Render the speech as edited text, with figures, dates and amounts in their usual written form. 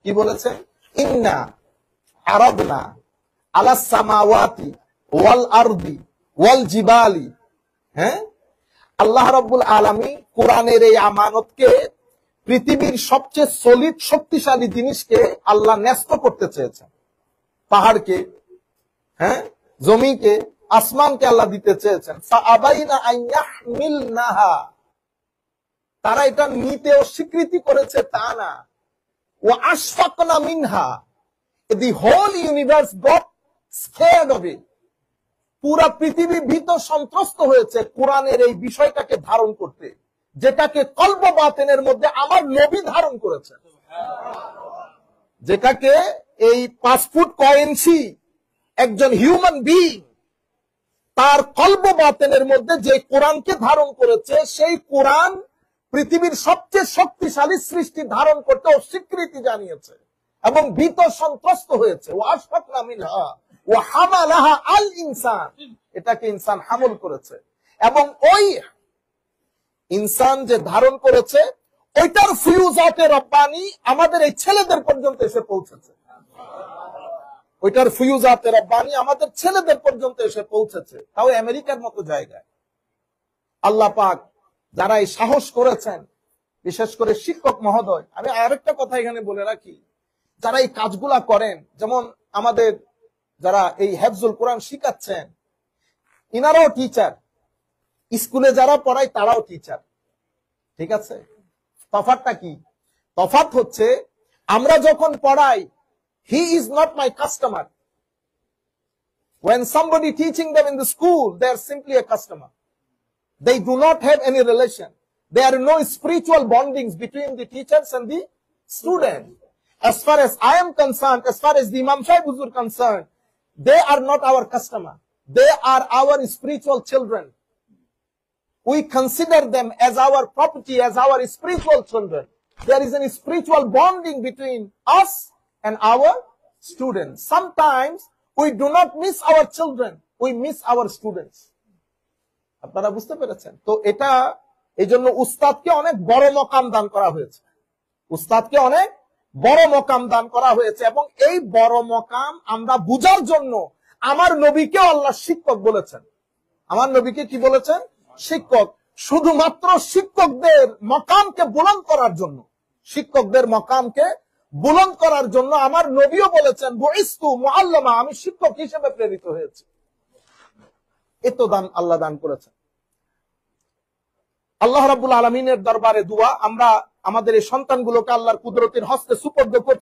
কি বলেছেন? ইন্না আরাদনা আলাস সামাওয়াতি ওয়াল আরদি ওয়াল জিবালি। হ্যাঁ, আল্লাহ রাব্বুল আলামিন কোরআনের এই আমানতকে, পৃথিবীর সবচেয়ে সলিড শক্তিশালী জিনিসকে আল্লাহ ন্যস্ত করতে চেয়েছেন। পাহাড়কে, হ্যাঁ, জমিকে, আসমানকে আল্লাহ দিতে চেয়েছেন। ফাআবাইনা আন ইয়াহমিলনাহা, তারা এটা নিতে অস্বীকৃতি করেছে তা না। ওয়া আশফাকনা মিনহা, the whole universe got scared of it. পুরা পৃথিবী ভীত সন্ত্রস্ত হয়েছে কোরআনের এই বিষয়টাকে ধারণ করতে, যেটাকে কলব বাতেনের মধ্যে আমার নবী ধারণ করেছেন, যেটাকে এই 5 ফুট কয়েন্সি একজন হিউম্যান বিইং তার কলব বাতেনের মধ্যে যে কোরআনকে ধারণ করেছে, সেই কোরআন পৃথিবীর সবচেয়ে শক্তিশালী সৃষ্টি ধারণ করতে অস্বীকৃতি জানিয়েছে এবং ভীত সন্ত্রস্ত হয়েছে। ওয়াশফাকনা মিনহা ওয়া হামালাহা আল ইনসান, এটাকে ইনসান হামল করেছে এবং ওই ইনসান যে ধারণ করেছে ওইটার ফিউজাতে রব্বানি আমাদের এই ছেলেদের পর্যন্ত এসে পৌঁছেছে। ওইটার ফিউজাতে রব্বানি আমাদের ছেলেদের পর্যন্ত এসে পৌঁছেছে, তাও আমেরিকার মতো জায়গায়। আল্লাহ পাক যারা এই সাহস করেছেন, বিশেষ করে শিক্ষক মহোদয়, আমি আরেকটা কথা এখানে বলে রাখি, যারা এই কাজগুলা করেন, যেমন আমাদের যারা এই হেফজুল কোরআন শিখাচ্ছেন, ইনারাও টিচার, স্কুলে যারা পড়ায় তারাও টিচার, ঠিক আছে? তফাৎটা কি? তফাৎ হচ্ছে আমরা যখন পড়াই, he is not my customer. When somebody teaching them in the school, they are simply a customer. They do not have any relation. There are no spiritual bondings between the teachers and the student. As far as I am concerned, as far as the Imam Shaykh Huzur concerned, they are not our customer. They are our spiritual children. We consider them as our property, as our spiritual children. There is a spiritual bonding between us and our students. Sometimes we do not miss our children, we miss our students. আপনারা বুঝতে পেরেছেন তো? এটা এই জন্য উস্তাদকে অনেক বড় মকাম দান করা হয়েছে, উস্তাদকে অনেক বড় মকাম দান করা হয়েছে এবং এই বড় মকাম আমরা বুঝার জন্য আমার নবীকে আল্লাহ শিক্ষক বলেছেন। আমার নবীকে কি বলেছেন? শিক্ষক। শুধুমাত্র শিক্ষকদের মকামকে বুলন্দ করার জন্য, শিক্ষকদের মকামকে বুলন্দ করার জন্য আমার নবীও বলেছেন বুইস্তু মুআল্লামা, আমি শিক্ষক হিসেবে প্রেরিত হয়েছি। এত দান আল্লাহ দান করেছেন। আল্লাহ রাব্বুল আলামিনের দরবারে দোয়া, আমরা আমাদের এই সন্তানগুলোকে আল্লাহর কুদরতের হস্তে সুপর্দ করছি।